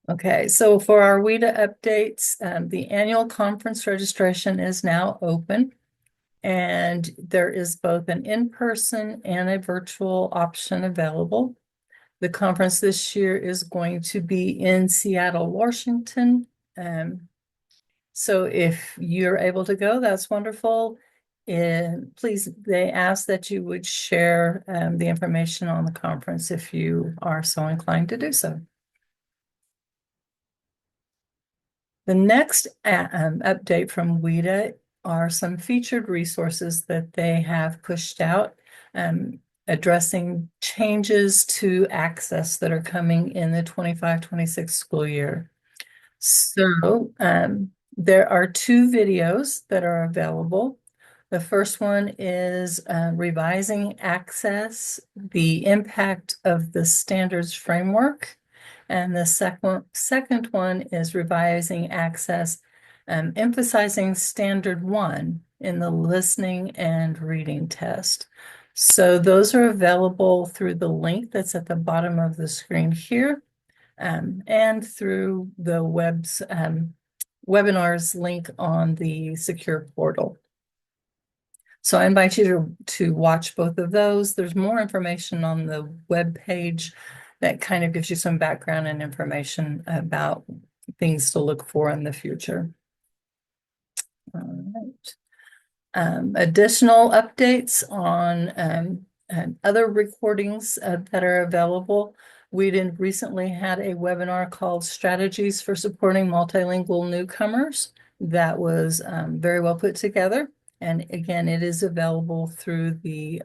Okay, so for our WIDA updates, the annual conference registration is now open. And there is both an in-person and a virtual option available. The conference this year is going to be in Seattle, Washington. So if you're able to go, that's wonderful. And please, they ask that you would share the information on the conference if you are so inclined to do so. The next update from WIDA are some featured resources that they have pushed out, addressing changes to access that are coming in the 25-26 school year. So there are two videos that are available. The first one is revising access, the impact of the standards framework. And the second one is revising access, emphasizing standard one in the listening and reading test. So those are available through the link that's at the bottom of the screen here, and through the webinars link on the secure portal. So I invite you to watch both of those. There's more information on the web page that kind of gives you some background and information about things to look for in the future. All right. Additional updates on other recordings that are available. We recently had a webinar called Strategies for Supporting Multilingual Newcomers that was very well put together. And again, it is available through the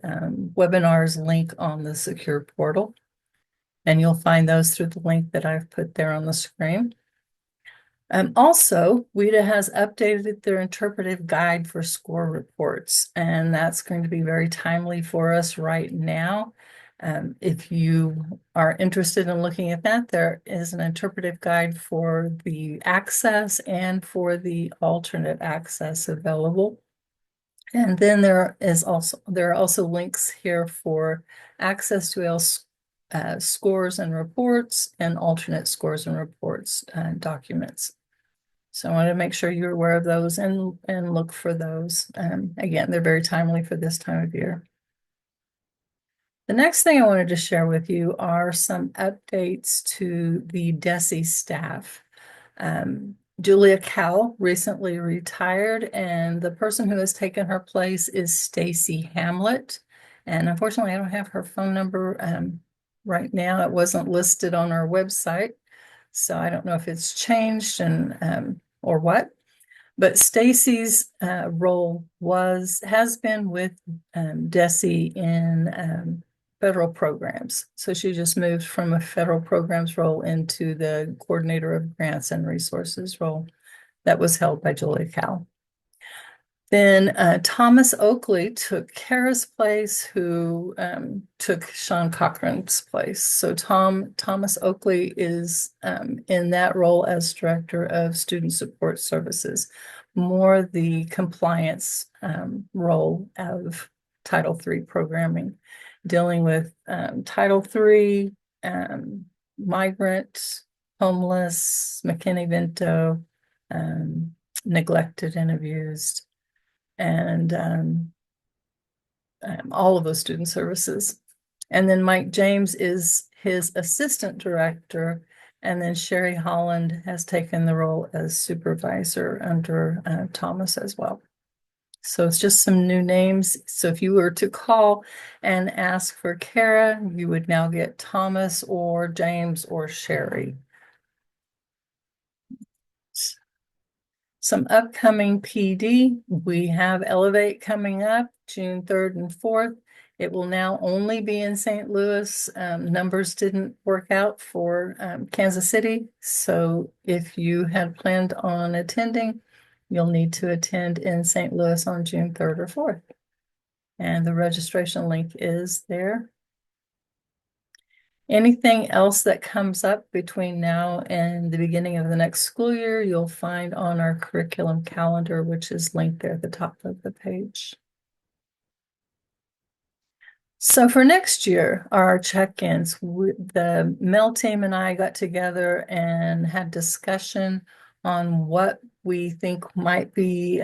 webinars link on the secure portal. And you'll find those through the link that I've put there on the screen. Also, WIDA has updated their interpretive guide for score reports, and that's going to be very timely for us right now. If you are interested in looking at that, there is an interpretive guide for the access and for the alternate access available. And then there are also links here for access to scores and reports and alternate scores and reports documents. So I want to make sure you're aware of those and look for those. Again, they're very timely for this time of year. The next thing I wanted to share with you are some updates to the DESE staff. Julia Cowell recently retired, and the person who has taken her place is Stacy Hamlet. And unfortunately, I don't have her phone number right now. It wasn't listed on our website, so I don't know if it's changed and or what. But Stacy's role has been with DESE in federal programs. So she just moved from a federal programs role into the coordinator of grants and resources role that was held by Julia Cowell. Then Thomas Oakley took Kara's place, who took Sean Cochran's place. So Thomas Oakley is in that role as Director of Student Support Services, more the compliance role of Title III programming, dealing with Title III, migrant, homeless, McKinney-Vento, neglected and abused, and all of those student services. And then Mike James is his assistant director, and then Sherry Holland has taken the role as supervisor under Thomas as well. So it's just some new names. So if you were to call and ask for Kara, you would now get Thomas or James or Sherry. Some upcoming PD, we have Elevate coming up June 3rd and 4th. It will now only be in St. Louis. Numbers didn't work out for Kansas City. So if you had planned on attending, you'll need to attend in St. Louis on June 3rd or 4th. And the registration link is there. Anything else that comes up between now and the beginning of the next school year, you'll find on our curriculum calendar, which is linked there at the top of the page. So for next year, our check-ins, the Mel team and I got together and had discussion on what we think might be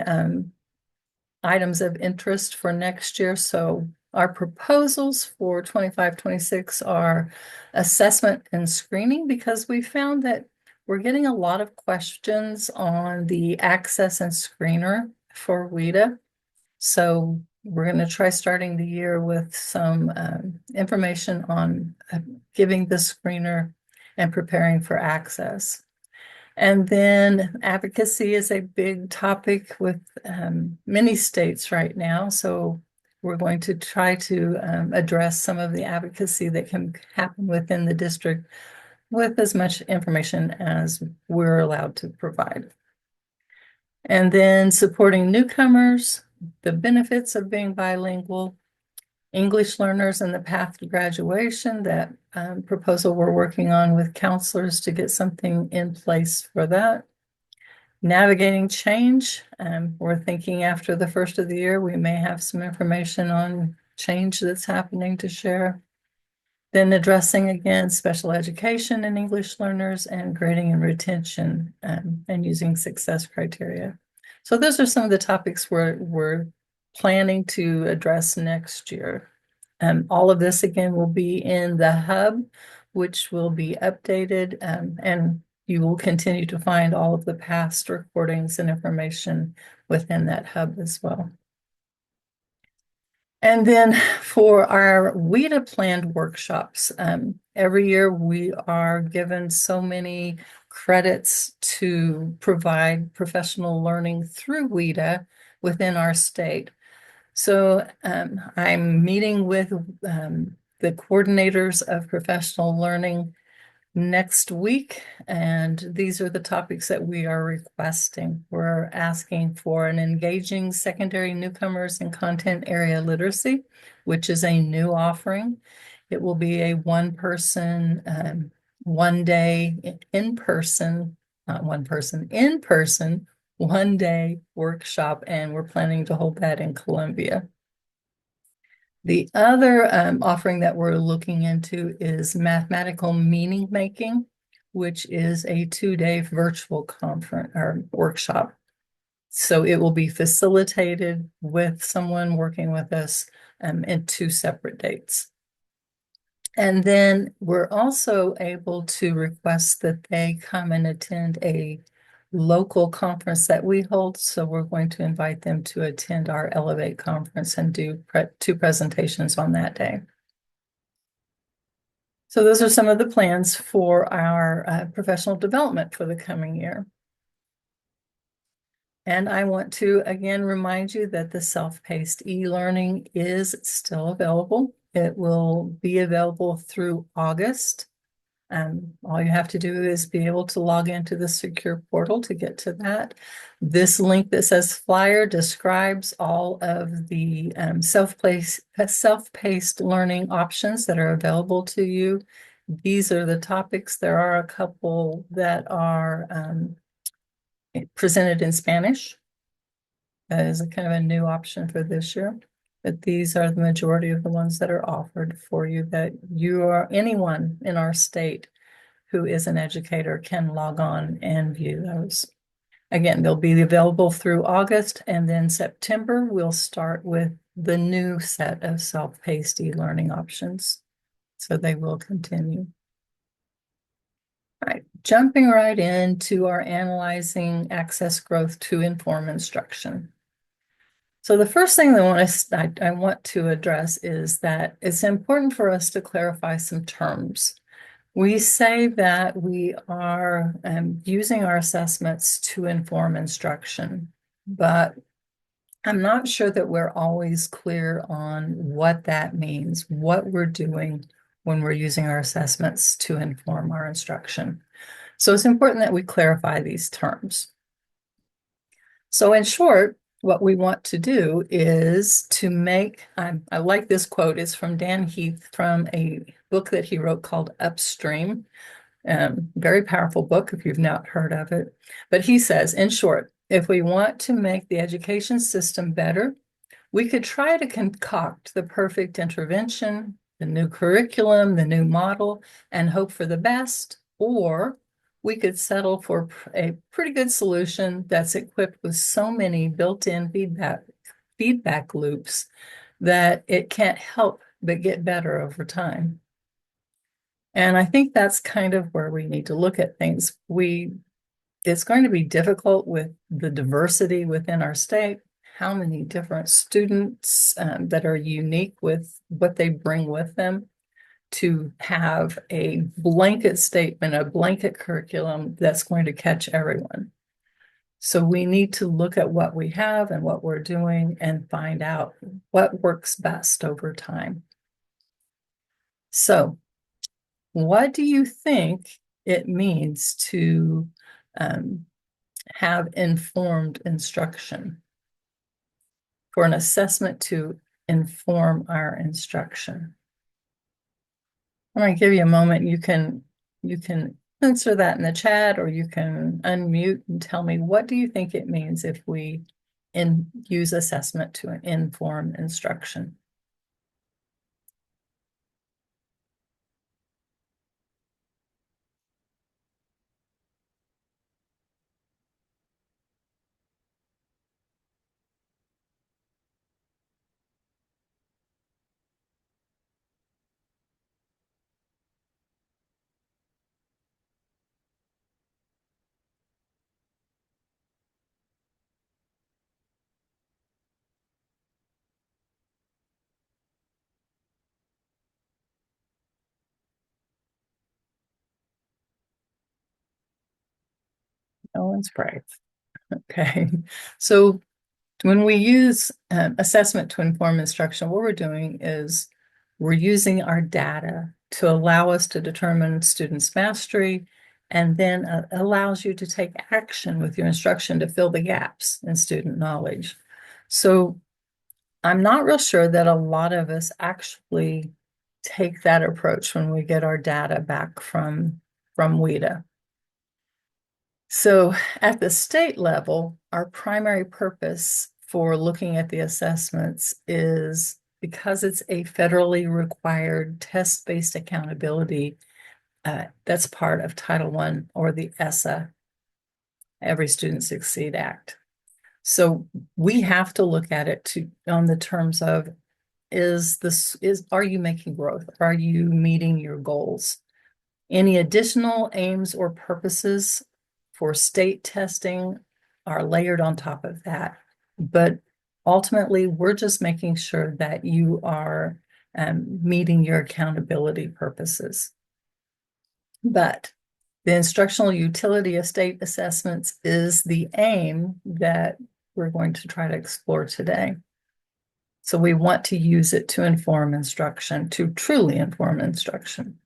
items of interest for next year. So our proposals for 25-26 are assessment and screening, because we found that we're getting a lot of questions on the access and screener for WIDA. So we're going to try starting the year with some information on giving the screener and preparing for access. And then advocacy is a big topic with many states right now. So we're going to try to address some of the advocacy that can happen within the district with as much information as we're allowed to provide. And then supporting newcomers, the benefits of being bilingual, English learners and the path to graduation, that proposal we're working on with counselors to get something in place for that. Navigating change, we're thinking after the first of the year, we may have some information on change that's happening to share. Then addressing again special education and English learners, and grading and retention, and using success criteria. So those are some of the topics we're planning to address next year. All of this again will be in the hub, which will be updated, and you will continue to find all of the past recordings and information within that hub as well. And then for our WIDA planned workshops, every year we are given so many credits to provide professional learning through WIDA within our state. So I'm meeting with the coordinators of professional learning next week, and these are the topics that we are requesting. We're asking for an engaging secondary newcomers in content area literacy, which is a new offering. It will be a one-person, one-day in-person, not one-person, in-person, one-day workshop, and we're planning to hold that in Columbia. The other offering that we're looking into is mathematical meaning making, which is a 2-day virtual conference or workshop. So it will be facilitated with someone working with us in 2 separate dates. And then we're also able to request that they come and attend a local conference that we hold. So we're going to invite them to attend our Elevate conference and do 2 presentations on that day. So those are some of the plans for our professional development for the coming year. And I want to again remind you that the self-paced e-learning is still available. It will be available through August. All you have to do is be able to log into the secure portal to get to that. This link that says flyer describes all of the self-paced learning options that are available to you. These are the topics. There are a couple that are presented in Spanish. That is a kind of a new option for this year. But these are the majority of the ones that are offered for you, that you or anyone in our state who is an educator can log on and view those. Again, they'll be available through August, and then September, we'll start with the new set of self-paced e-learning options. So they will continue. All right, jumping right into our analyzing access growth to inform instruction. So the first thing I want to address is that it's important for us to clarify some terms. We say that we are using our assessments to inform instruction, but I'm not sure that we're always clear on what that means, what we're doing when we're using our assessments to inform our instruction. So it's important that we clarify these terms. So in short, what we want to do is to make, I like this quote, it's from Dan Heath from a book that he wrote called Upstream. Very powerful book if you've not heard of it. But he says, in short, if we want to make the education system better, We could try to concoct the perfect intervention, the new curriculum, the new model, and hope for the best, or we could settle for a pretty good solution that's equipped with so many built-in feedback loops that it can't help but get better over time. And I think that's kind of where we need to look at things. It's going to be difficult with the diversity within our state, how many different students that are unique with what they bring with them, to have a blanket statement, a blanket curriculum that's going to catch everyone. So we need to look at what we have and what we're doing and find out what works best over time. So what do you think it means to have informed instruction, for an assessment to inform our instruction? I'm going to give you a moment. You can answer that in the chat, or you can unmute and tell me, what do you think it means if we use assessment to inform instruction? No one's brave. Okay. So when we use assessment to inform instruction, what we're doing is we're using our data to allow us to determine students' mastery, and then allows you to take action with your instruction to fill the gaps in student knowledge. So I'm not real sure that a lot of us actually take that approach when we get our data back from WIDA. So at the state level, our primary purpose for looking at the assessments is, because it's a federally required test-based accountability, that's part of Title I, or the ESSA, Every Student Succeed Act. So we have to look at it on the terms of, are you making growth? Are you meeting your goals? Any additional aims or purposes for state testing are layered on top of that. But ultimately, we're just making sure that you are meeting your accountability purposes. But the instructional utility of state assessments is the aim that we're going to try to explore today. So we want to use it to inform instruction, to truly inform instruction.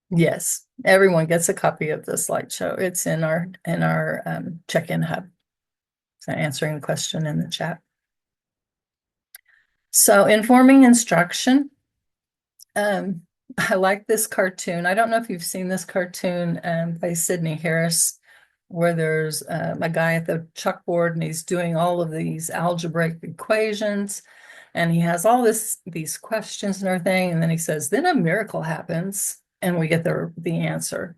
Yes, everyone gets a copy of the slideshow. It's in our check-in hub. So answering the question in the chat. So informing instruction. I like this cartoon. I don't know if you've seen this cartoon by Sidney Harris, where there's a guy at the chalkboard and he's doing all of these algebraic equations, and he has all these questions and everything, and then he says, then a miracle happens, and we get the answer.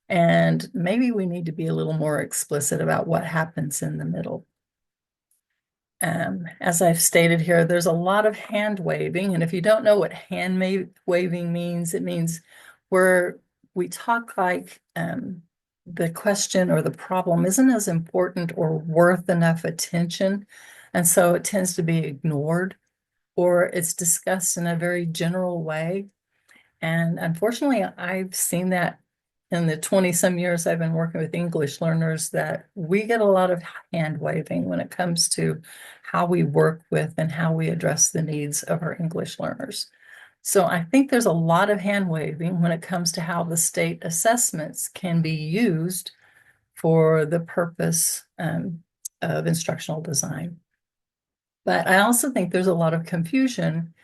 And maybe we need to be a little more explicit about what happens in the middle. As I've stated here, there's a lot of hand waving. And if you don't know what hand waving means, it means where we talk like the question or the problem isn't as important or worth enough attention. And so it tends to be ignored, or it's discussed in a very general way. And unfortunately, I've seen that in the 20-some years I've been working with English learners, that we get a lot of hand waving when it comes to how we work with and how we address the needs of our English learners. So I think there's a lot of hand waving when it comes to how the state assessments can be used for the purpose of instructional design. But I also think there's a lot of confusion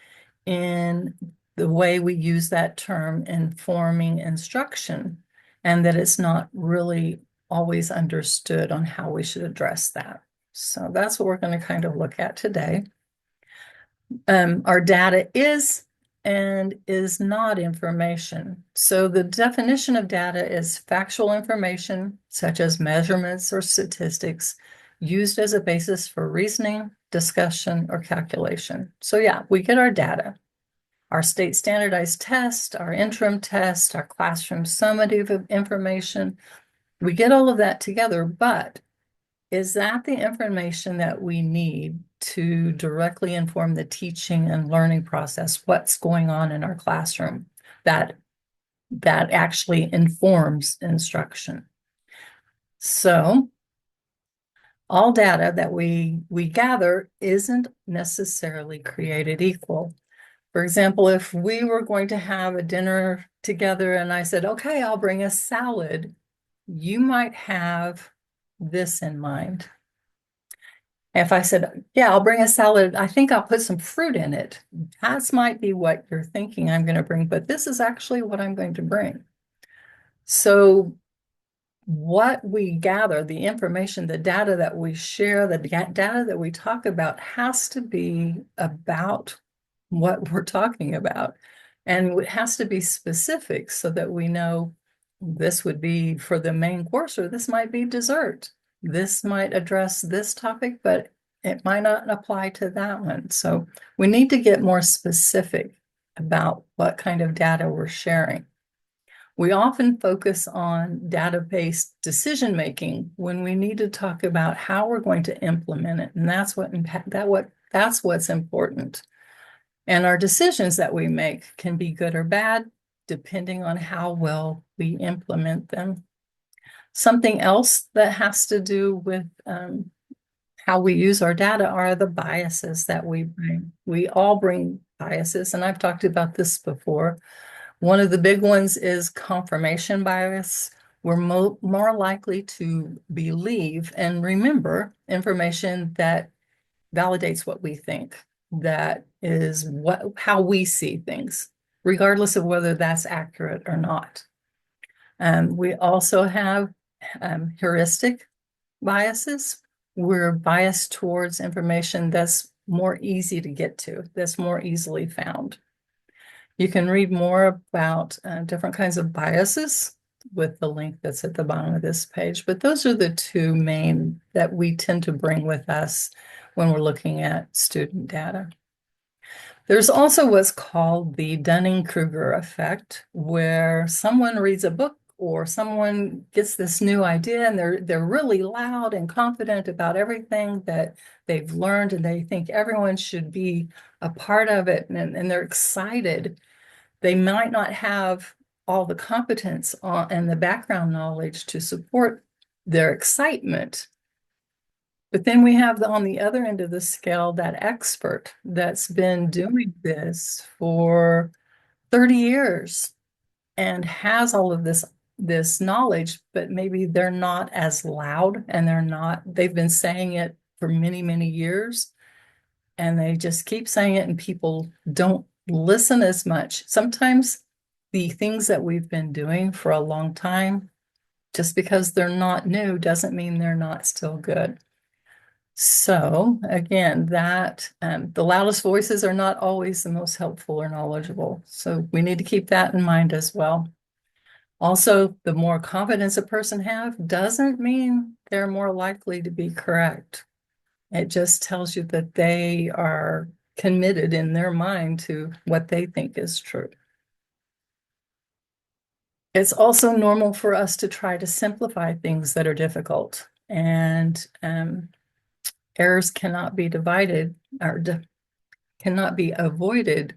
in the way we use that term, informing instruction, and that it's not really always understood on how we should address that. So that's what we're going to kind of look at today. Our data is and is not information. So the definition of data is factual information, such as measurements or statistics, used as a basis for reasoning, discussion, or calculation. So yeah, we get our data, our state standardized test, our interim test, our classroom summative information. We get all of that together, but is that the information that we need to directly inform the teaching and learning process? What's going on in our classroom that actually informs instruction? So all data that we gather isn't necessarily created equal. For example, if we were going to have a dinner together and I said, okay, I'll bring a salad, you might have this in mind. If I said, yeah, I'll bring a salad, I think I'll put some fruit in it. That might be what you're thinking I'm going to bring, but this is actually what I'm going to bring. So what we gather, the information, the data that we share, the data that we talk about has to be about what we're talking about. And it has to be specific so that we know this would be for the main course, or this might be dessert. This might address this topic, but it might not apply to that one. So we need to get more specific about what kind of data we're sharing. We often focus on data-based decision making when we need to talk about how we're going to implement it, and that's what's important. And our decisions that we make can be good or bad, depending on how well we implement them. Something else that has to do with how we use our data are the biases that we bring. We all bring biases, and I've talked about this before. One of the big ones is confirmation bias. We're more likely to believe and remember information that validates what we think. That is how we see things, regardless of whether that's accurate or not. We also have heuristic biases. We're biased towards information that's more easy to get to, that's more easily found. You can read more about different kinds of biases with the link that's at the bottom of this page, but those are the two main that we tend to bring with us when we're looking at student data. There's also what's called the Dunning-Kruger effect, where someone reads a book or someone gets this new idea and they're really loud and confident about everything that they've learned, and they think everyone should be a part of it, and they're excited. They might not have all the competence and the background knowledge to support their excitement. But then we have on the other end of the scale that expert that's been doing this for 30 years and has all of this knowledge, but maybe they're not as loud, and they've been saying it for many, many years, and they just keep saying it and people don't listen as much. Sometimes the things that we've been doing for a long time, just because they're not new, doesn't mean they're not still good. So again, the loudest voices are not always the most helpful or knowledgeable. So we need to keep that in mind as well. Also, the more confidence a person have doesn't mean they're more likely to be correct. It just tells you that they are committed in their mind to what they think is true. It's also normal for us to try to simplify things that are difficult, and errors cannot be divided or cannot be avoided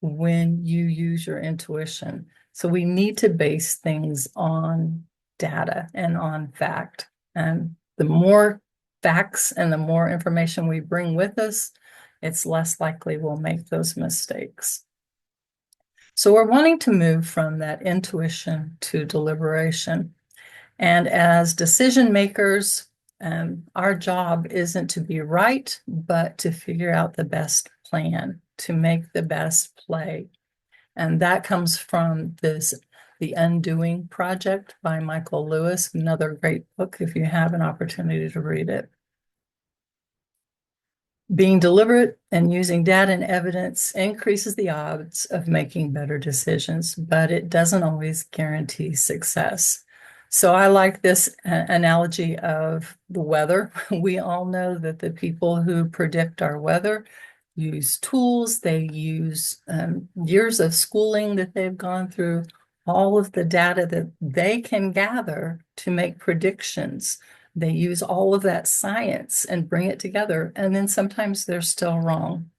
when you use your intuition. So we need to base things on data and on fact. And the more facts and the more information we bring with us, it's less likely we'll make those mistakes. So we're wanting to move from that intuition to deliberation. And as decision makers, our job isn't to be right, but to figure out the best plan, to make the best play. And that comes from The Undoing Project by Michael Lewis, another great book if you have an opportunity to read it. Being deliberate and using data and evidence increases the odds of making better decisions, but it doesn't always guarantee success. So I like this analogy of the weather. We all know that the people who predict our weather use tools, they use years of schooling that they've gone through, all of the data that they can gather to make predictions. They use all of that science and bring it together, and then sometimes they're still wrong.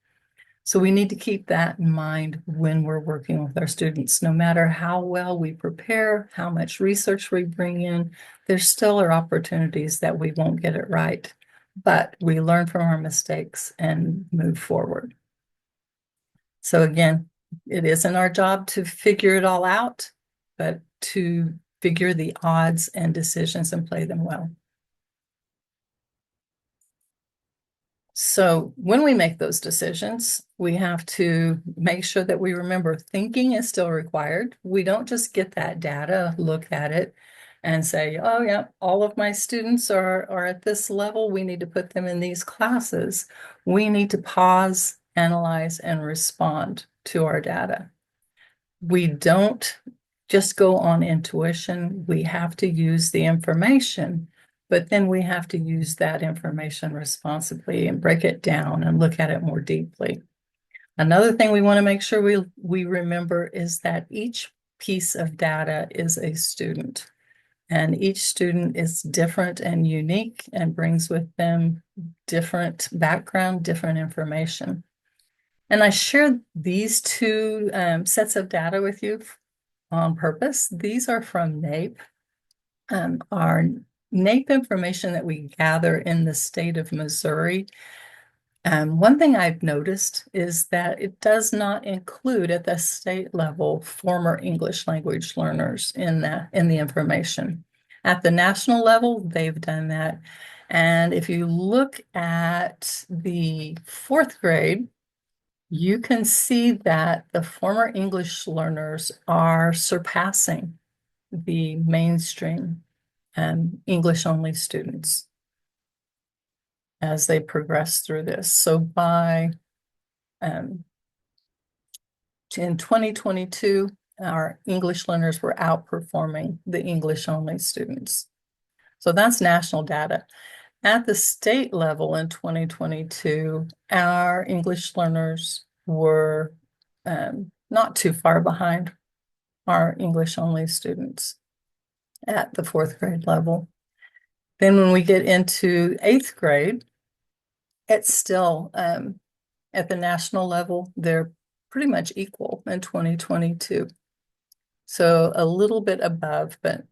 So we need to keep that in mind when we're working with our students. No matter how well we prepare, how much research we bring in, there still are opportunities that we won't get it right. But we learn from our mistakes and move forward. So again, it isn't our job to figure it all out, but to figure the odds and decisions and play them well. So when we make those decisions, we have to make sure that we remember thinking is still required. We don't just get that data, look at it, and say, oh, yeah, all of my students are at this level. We need to put them in these classes. We need to pause, analyze, and respond to our data. We don't just go on intuition. We have to use the information, but then we have to use that information responsibly and break it down and look at it more deeply. Another thing we want to make sure we remember is that each piece of data is a student, and each student is different and unique and brings with them different background, different information. And I shared these two sets of data with you on purpose. These are from NAEP. Our NAEP information that we gather in the state of Missouri. One thing I've noticed is that it does not include at the state level former English language learners in the information. At the national level, they've done that. And if you look at the fourth grade, you can see that the former English learners are surpassing the mainstream English-only students as they progress through this. So in 2022, our English learners were outperforming the English-only students. So that's national data. At the state level in 2022, our English learners were not too far behind our English-only students at the fourth grade level. Then when we get into eighth grade, it's still at the national level, they're pretty much equal in 2022. So a little bit above, but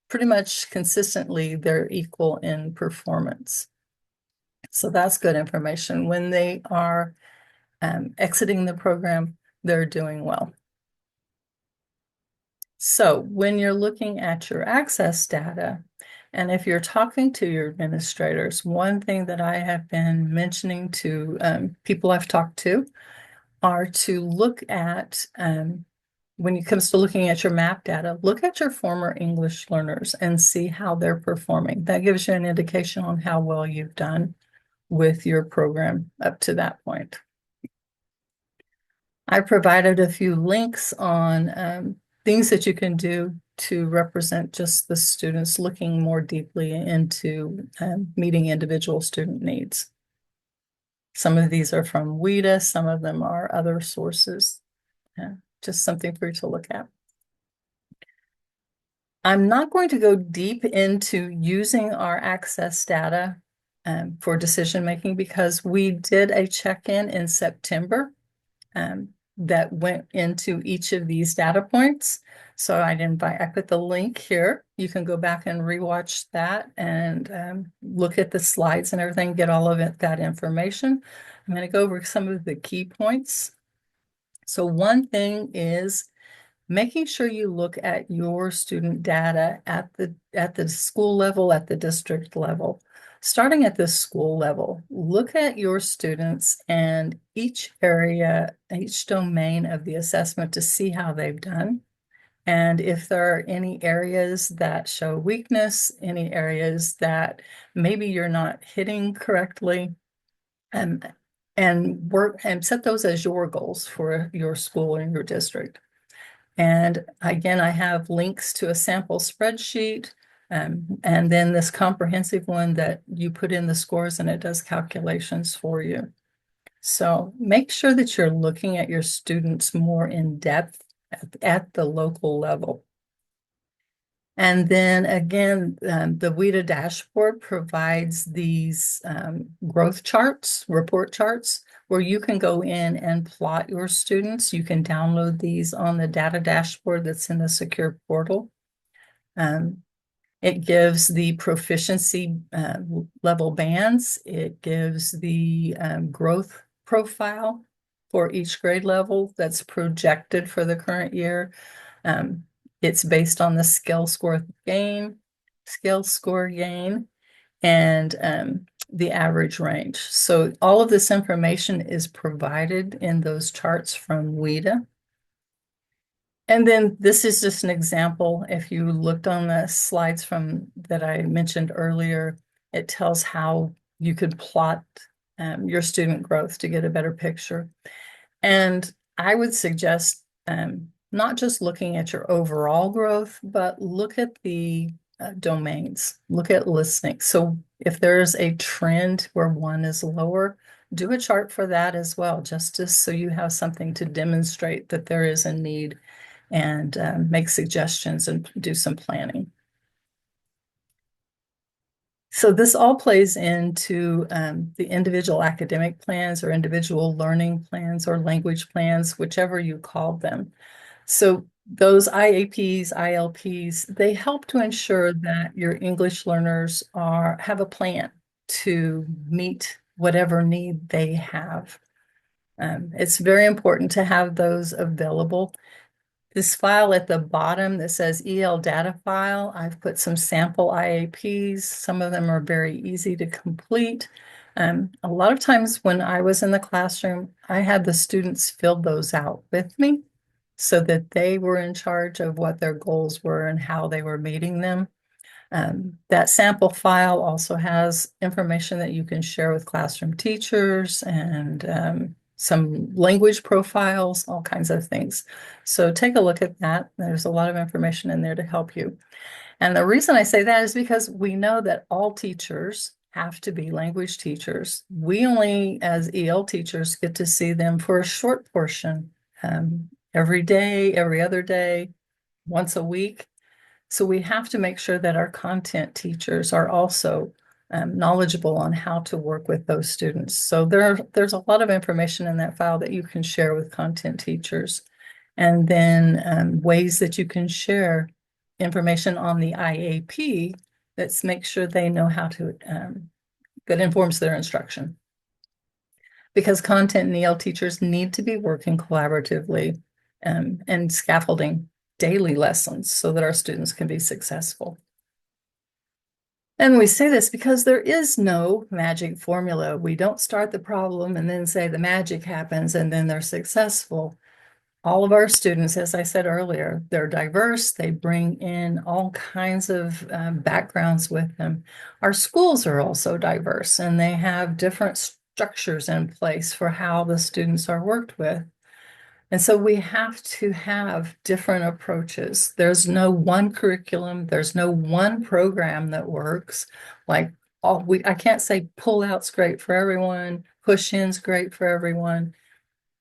pretty much consistently they're equal in performance. So that's good information. When they are exiting the program, they're doing well. So when you're looking at your access data, and if you're talking to your administrators, one thing that I have been mentioning to people I've talked to are to look at, when it comes to looking at your map data, look at your former English learners and see how they're performing. That gives you an indication on how well you've done with your program up to that point. I provided a few links on things that you can do to represent just the students looking more deeply into meeting individual student needs. Some of these are from WIDA, some of them are other sources. Just something for you to look at. I'm not going to go deep into using our access data for decision making because we did a check-in in September that went into each of these data points. So I put the link here. You can go back and rewatch that and look at the slides and everything, get all of that information. I'm going to go over some of the key points. So one thing is making sure you look at your student data at the school level, at the district level. Starting at the school level, look at your students and each area, each domain of the assessment to see how they've done. And if there are any areas that show weakness, any areas that maybe you're not hitting correctly, um, and work and set those as your goals for your school and your district. And again, I have links to a sample spreadsheet, and then this comprehensive one that you put in the scores and it does calculations for you. So make sure that you're looking at your students more in depth at the local level. And then again, the WIDA dashboard provides these growth charts, report charts, where you can go in and plot your students. You can download these on the data dashboard that's in the secure portal. Um, it gives the proficiency level bands. It gives the growth profile for each grade level that's projected for the current year. Um, it's based on the skill score gain, and the average range. So all of this information is provided in those charts from WIDA. And then this is just an example. If you looked on the slides from that I mentioned earlier, it tells how you could plot your student growth to get a better picture. And I would suggest not just looking at your overall growth, but look at the domains, look at listening. So if there's a trend where one is lower, do a chart for that as well, just so you have something to demonstrate that there is a need, and make suggestions and do some planning. So this all plays into the individual academic plans or individual learning plans or language plans, whichever you call them. So those IAPs, ILPs, they help to ensure that your English learners have a plan to meet whatever need they have. It's very important to have those available. This file at the bottom that says EL data file, I've put some sample IAPs. Some of them are very easy to complete. A lot of times when I was in the classroom, I had the students fill those out with me so that they were in charge of what their goals were and how they were meeting them. That sample file also has information that you can share with classroom teachers and some language profiles, all kinds of things. So take a look at that. There's a lot of information in there to help you. And the reason I say that is because we know that all teachers have to be language teachers. We only, as EL teachers, get to see them for a short portion, every day, every other day, once a week. So we have to make sure that our content teachers are also knowledgeable on how to work with those students. So there's a lot of information in that file that you can share with content teachers. And then ways that you can share information on the IAP that makes sure they know how to, that informs their instruction. Because content and EL teachers need to be working collaboratively and scaffolding daily lessons so that our students can be successful. And we say this because there is no magic formula. We don't start the problem and then say the magic happens and then they're successful. All of our students, as I said earlier, they're diverse. They bring in all kinds of backgrounds with them. Our schools are also diverse and they have different structures in place for how the students are worked with. And so we have to have different approaches. There's no one curriculum, there's no one program that works. Like I can't say pull out's great for everyone, push in's great for everyone.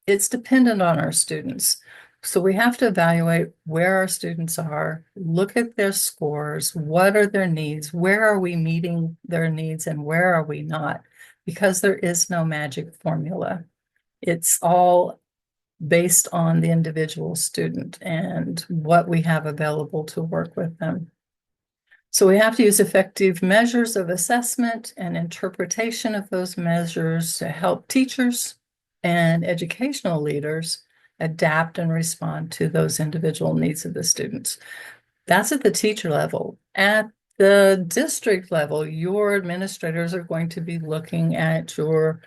It's dependent on our students. So we have to evaluate where our students are, look at their scores, what are their needs, where are we meeting their needs and where are we not? Because there is no magic formula. It's all based on the individual student and what we have available to work with them. So we have to use effective measures of assessment and interpretation of those measures to help teachers and educational leaders adapt and respond to those individual needs of the students. That's at the teacher level. At the district level, your administrators are going to be looking at your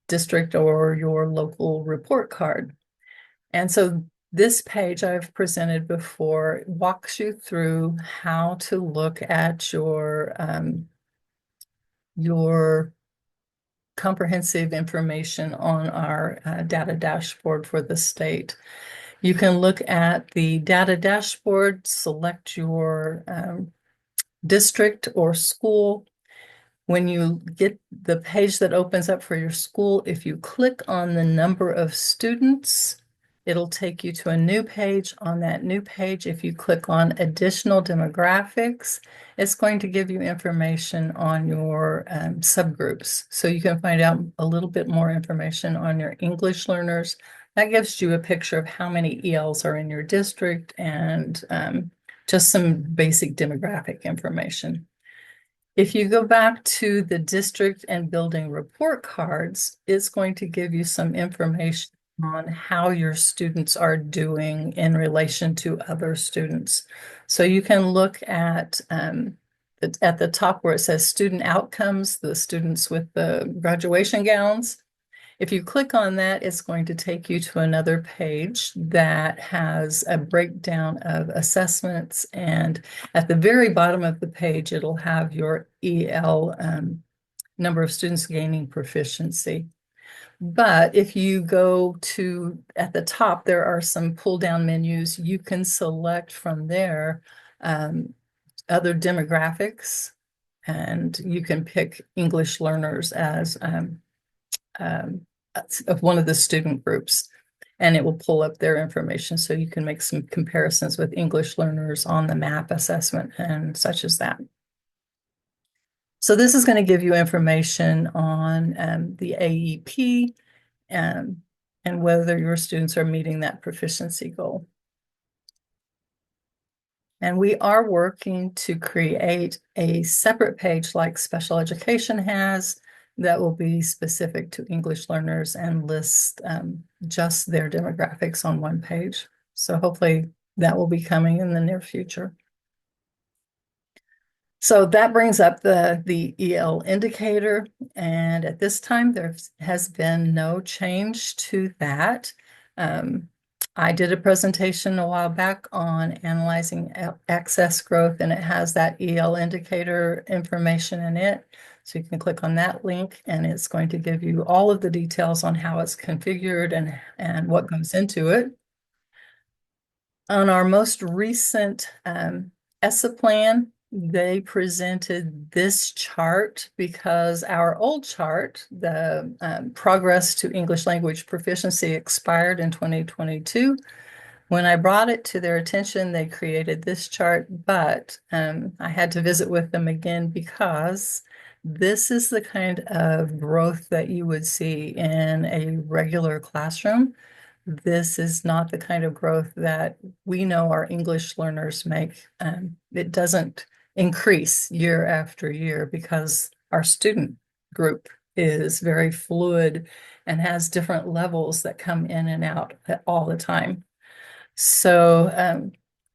district or your local report card. And so this page I've presented before walks you through how to look at your comprehensive information on our data dashboard for the state. You can look at the data dashboard, select your district or school. When you get the page that opens up for your school, if you click on the number of students, it'll take you to a new page. On that new page, if you click on additional demographics, it's going to give you information on your subgroups. So you can find out a little bit more information on your English learners. That gives you a picture of how many ELs are in your district and just some basic demographic information. If you go back to the district and building report cards, it's going to give you some information on how your students are doing in relation to other students. So you can look at the top where it says student outcomes, the students with the graduation gowns. If you click on that, it's going to take you to another page that has a breakdown of assessments. And at the very bottom of the page, it'll have your EL number of students gaining proficiency. But if you go to at the top, there are some pull down menus. You can select from there other demographics, and you can pick English learners as of one of the student groups, and it will pull up their information so you can make some comparisons with English learners on the MAP assessment and such as that. So this is going to give you information on the AEP and whether your students are meeting that proficiency goal. And we are working to create a separate page like special education has that will be specific to English learners and list just their demographics on one page. So hopefully that will be coming in the near future. So that brings up the EL indicator. And at this time, there has been no change to that. I did a presentation a while back on analyzing access growth, and it has that EL indicator information in it. So you can click on that link, and it's going to give you all of the details on how it's configured and what goes into it. On our most recent ESSA plan, they presented this chart because our old chart, the progress to English language proficiency, expired in 2022. When I brought it to their attention, they created this chart, but I had to visit with them again because this is the kind of growth that you would see in a regular classroom. This is not the kind of growth that we know our English learners make. It doesn't increase year after year because our student group is very fluid and has different levels that come in and out all the time. So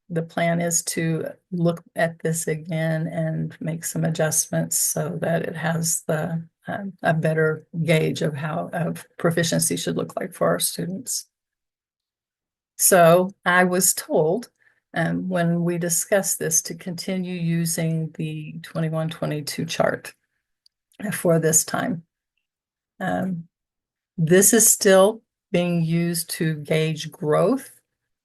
the plan is to look at this again and make some adjustments so that it has a better gauge of how proficiency should look like for our students. So I was told when we discussed this to continue using the 21-22 chart for this time. This is still being used to gauge growth.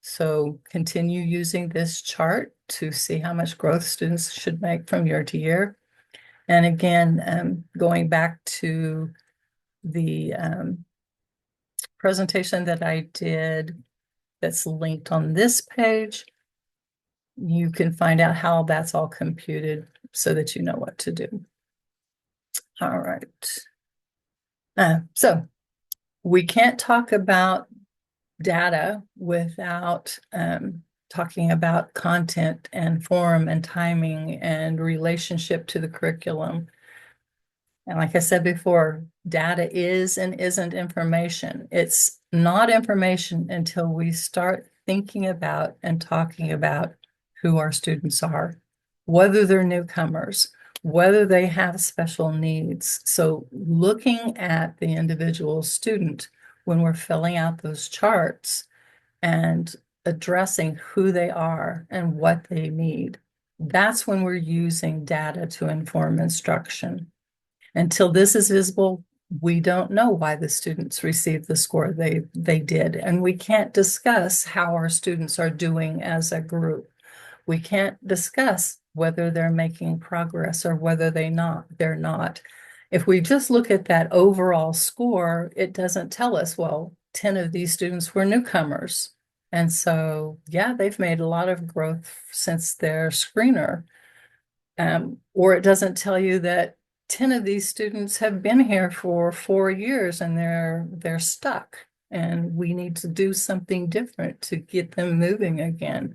So continue using this chart to see how much growth students should make from year to year. And again, going back to the presentation that I did that's linked on this page, you can find out how that's all computed so that you know what to do. All right. So we can't talk about data without talking about content and form and timing and relationship to the curriculum. And like I said before, data is and isn't information. It's not information until we start thinking about and talking about who our students are, whether they're newcomers, whether they have special needs. So looking at the individual student when we're filling out those charts and addressing who they are and what they need, that's when we're using data to inform instruction. Until this is visible, We don't know why the students received the score they did, and we can't discuss how our students are doing as a group. We can't discuss whether they're making progress or whether they're not. If we just look at that overall score, it doesn't tell us, well, 10 of these students were newcomers. And so, yeah, they've made a lot of growth since their screener. Or it doesn't tell you that 10 of these students have been here for 4 years and they're stuck. And we need to do something different to get them moving again.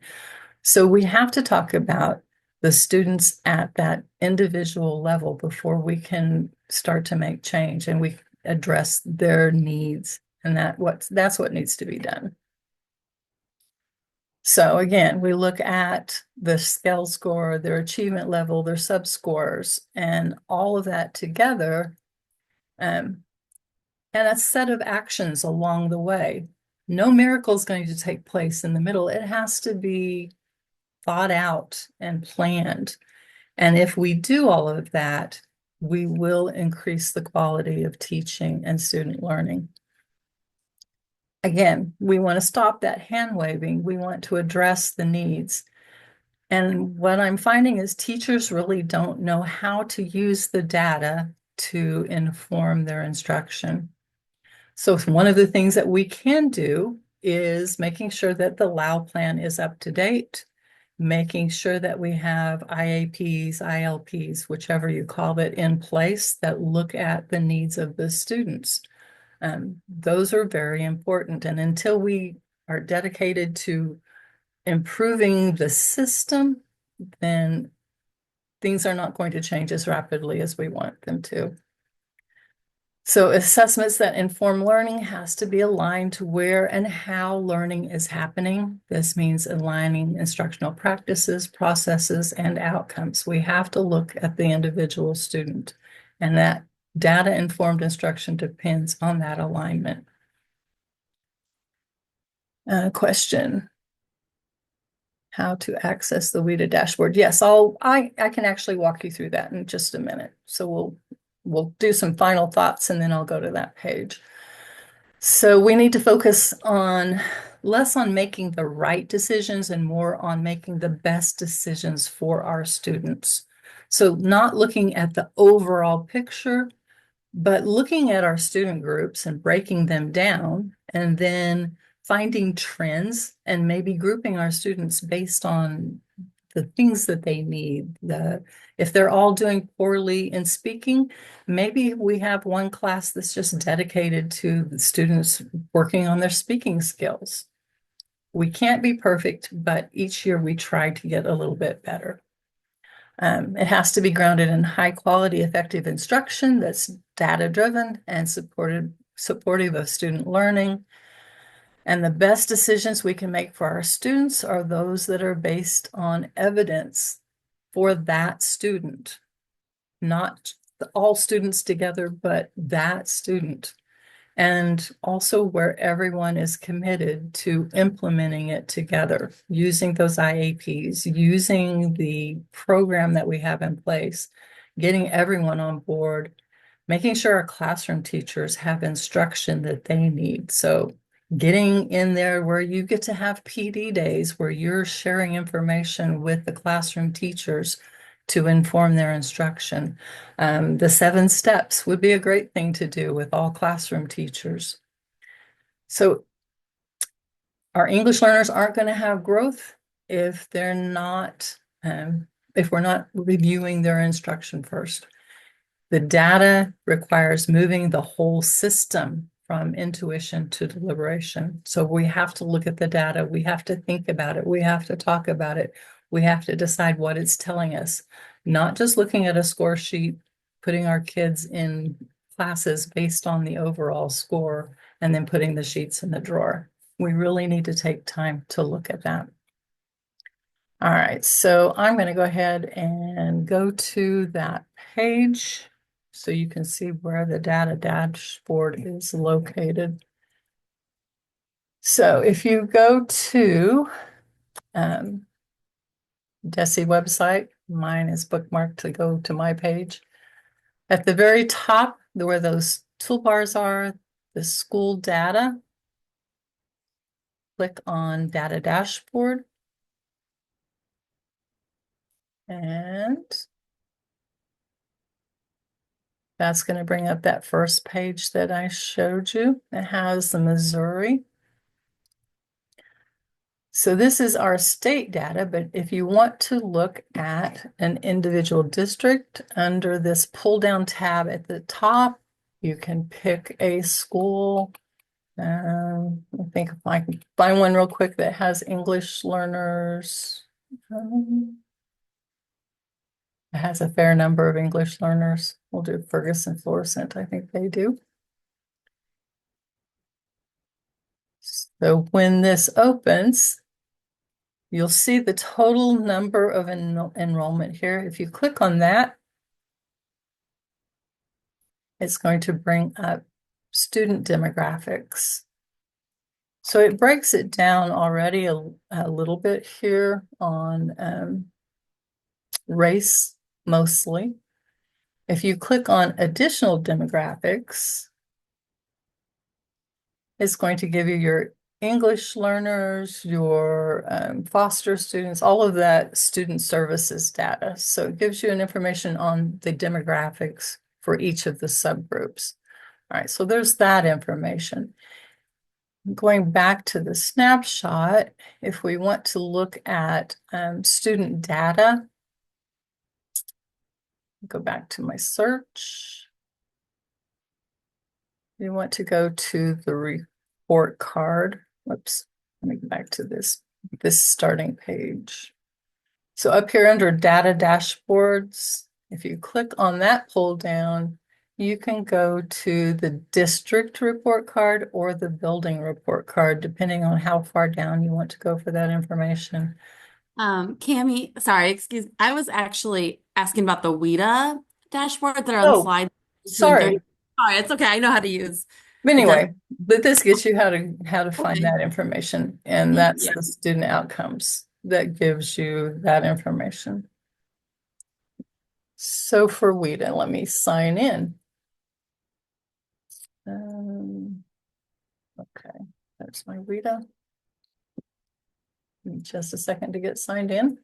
So we have to talk about the students at that individual level before we can start to make change and we address their needs. And that's what needs to be done. So again, we look at the scale score, their achievement level, their subscores, and all of that together, and a set of actions along the way. No miracle is going to take place in the middle. It has to be thought out and planned. And if we do all of that, we will increase the quality of teaching and student learning. Again, we want to stop that hand waving. We want to address the needs. And what I'm finding is teachers really don't know how to use the data to inform their instruction. So one of the things that we can do is making sure that the LAO plan is up to date, making sure that we have IAPs, ILPs, whichever you call it, in place that look at the needs of the students. Those are very important. And until we are dedicated to improving the system, then things are not going to change as rapidly as we want them to. So assessments that inform learning has to be aligned to where and how learning is happening. This means aligning instructional practices, processes, and outcomes. We have to look at the individual student, and that data-informed instruction depends on that alignment. Question. How to access the WIDA dashboard. Yes, I can actually walk you through that in just a minute. So we'll do some final thoughts and then I'll go to that page. So we need to focus on less on making the right decisions and more on making the best decisions for our students. So not looking at the overall picture, but looking at our student groups and breaking them down and then finding trends and maybe grouping our students based on the things that they need. If they're all doing poorly in speaking, maybe we have one class that's just dedicated to the students working on their speaking skills. We can't be perfect, but each year we try to get a little bit better. It has to be grounded in high quality, effective instruction that's data driven and supportive of student learning. And the best decisions we can make for our students are those that are based on evidence for that student, not all students together, but that student. And also where everyone is committed to implementing it together, using those IAPs, using the program that we have in place, getting everyone on board, making sure our classroom teachers have instruction that they need. So getting in there where you get to have PD days where you're sharing information with the classroom teachers to inform their instruction. The 7 steps would be a great thing to do with all classroom teachers. So our English learners aren't going to have growth if they're not, if we're not reviewing their instruction first. The data requires moving the whole system from intuition to deliberation. So we have to look at the data. We have to think about it. We have to talk about it. We have to decide what it's telling us, not just looking at a score sheet, putting our kids in classes based on the overall score, and then putting the sheets in the drawer. We really need to take time to look at that. All right, so I'm going to go ahead and go to that page so you can see where the data dashboard is located. So if you go to DESE website, mine is bookmarked to go to my page. At the very top, where those toolbars are the school data. Click on Data Dashboard. And that's going to bring up that first page that I showed you. It has the Missouri. So this is our state data, but if you want to look at an individual district under this pull down tab at the top, you can pick a school. I think if I can find one real quick that has English learners. It has a fair number of English learners. We'll do Ferguson Florissant, I think they do. So when this opens, you'll see the total number of enrollment here. If you click on that, it's going to bring up student demographics. So it breaks it down already a little bit here on race mostly. If you click on additional demographics, it's going to give you your English learners, your foster students, all of that student services data. So it gives you an information on the demographics for each of the subgroups. All right, so there's that information. Going back to the snapshot, if we want to look at student data, go back to my search. We want to go to the report card. Whoops, let me go back to this starting page. So up here under data dashboards, if you click on that pull down, you can go to the district report card or the building report card, depending on how far down you want to go for that information. Cami, sorry, excuse, I was actually asking about the WIDA dashboard that are on Oh, slide 2 and 30. sorry. Sorry, it's okay. I know how to use But the desk. anyway, but this gets you how to find Okay. that information, and Thank that's you. the student outcomes that gives you that information. So for WIDA, let me sign in. Okay, there's my WIDA. Give me just a second to get signed in.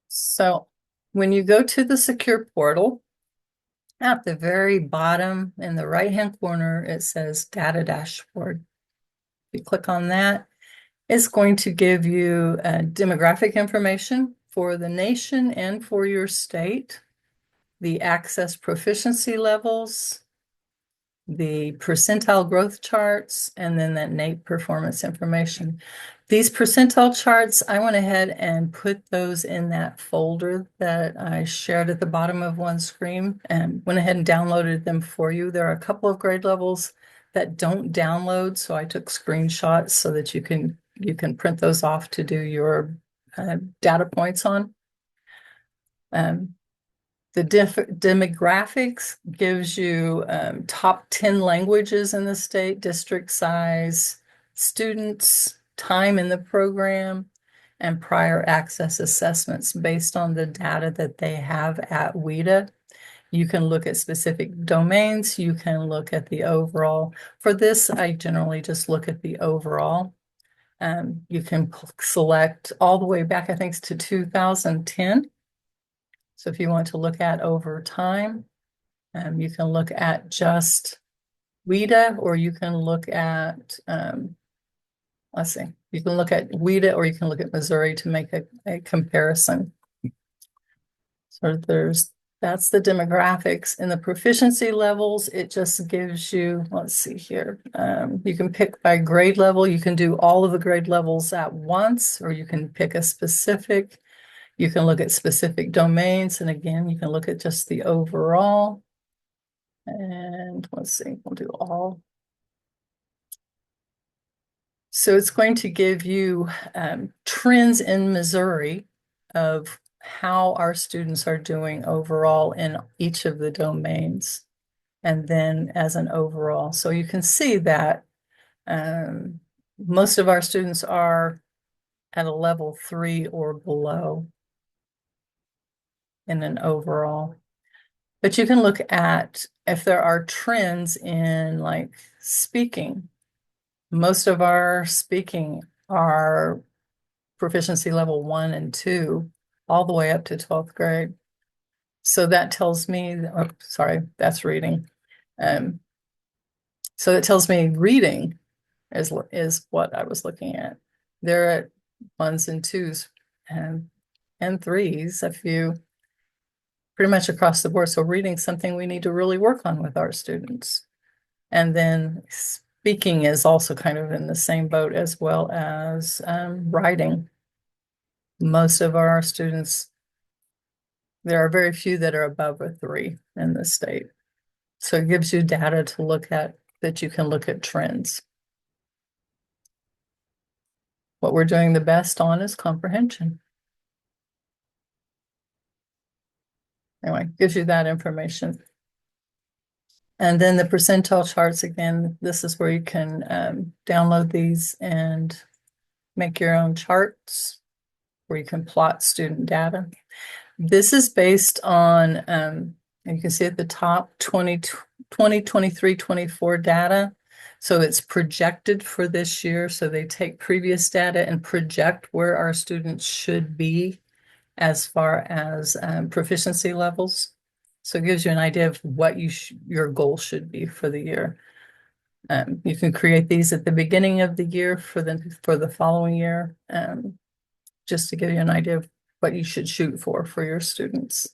So when you go to the secure portal, at the very bottom in the right-hand corner, it says Data Dashboard. If you click on that, it's going to give you demographic information for the nation and for your state, the access proficiency levels, the percentile growth charts, and then that NAEP performance information. These percentile charts, I went ahead and put those in that folder that I shared at the bottom of one screen and went ahead and downloaded them for you. There are a couple of grade levels that don't download, so I took screenshots so that you can print those off to do your data points on. The demographics gives you top 10 languages in the state, district size, students, time in the program, and prior access assessments based on the data that they have at WIDA. You can look at specific domains. You can look at the overall. For this, I generally just look at the overall. You can select all the way back, I think, to 2010. So if you want to look at over time, you can look at just WIDA, or you can look at, let's see, you can look at WIDA or you can look at Missouri to make a comparison. So that's the demographics. In the proficiency levels, it just gives you, let's see here, you can pick by grade level. You can do all of the grade levels at once, or you can pick a specific. You can look at specific domains, and again, you can look at just the overall. And let's see, we'll do all. So it's going to give you trends in Missouri of how our students are doing overall in each of the domains, and then as an overall. So you can see that most of our students are at a level 3 or below in an overall. But you can look at if there are trends in like speaking. Most of our speaking are proficiency level 1 and 2, all the way up to 12th grade. So that tells me, oh, sorry, that's reading. Um, so that tells me reading is what I was looking at. They're at 1s and 2s and 3s, a few pretty much across the board. So reading something we need to really work on with our students. And then speaking is also kind of in the same boat as well as writing. Most of our students, there are very few that are above a 3 in the state. So it gives you data to look at that you can look at trends. What we're doing the best on is comprehension. Anyway, gives you that information. And then the percentile charts, again, this is where you can download these and make your own charts where you can plot student data. This is based on, you can see at the top, 2023, 24 data. So it's projected for this year. So they take previous data and project where our students should be as far as proficiency levels. So it gives you an idea of what your goal should be for the year. You can create these at the beginning of the year for the following year, just to give you an idea of what you should shoot for your students.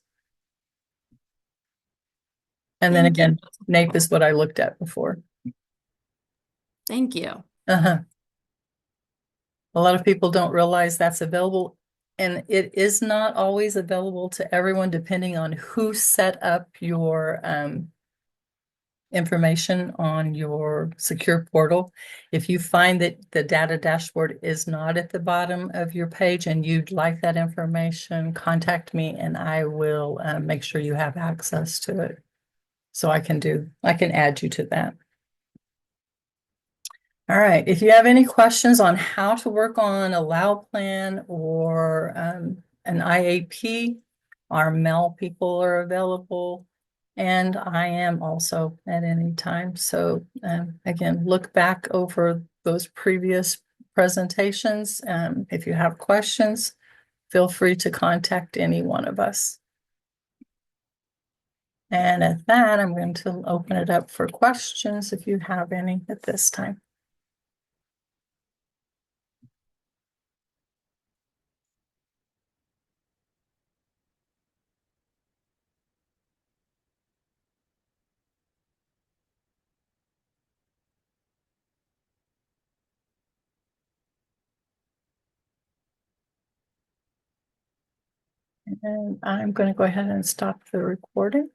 And then Thank you. again, NAEP is what I looked at before. Thank you. Uh-huh. A lot of people don't realize that's available, and it is not always available to everyone depending on who set up your information on your secure portal. If you find that the data dashboard is not at the bottom of your page and you'd like that information, contact me and I will make sure you have access to it. So I can add you to that. All right, if you have any questions on how to work on a LAO plan or an IAP, our MEL people are available, and I am also at any time. So again, look back over those previous presentations. If you have questions, feel free to contact any one of us. And at that, I'm going to open it up for questions if you have any at this time. And I'm going to go ahead and stop the recording.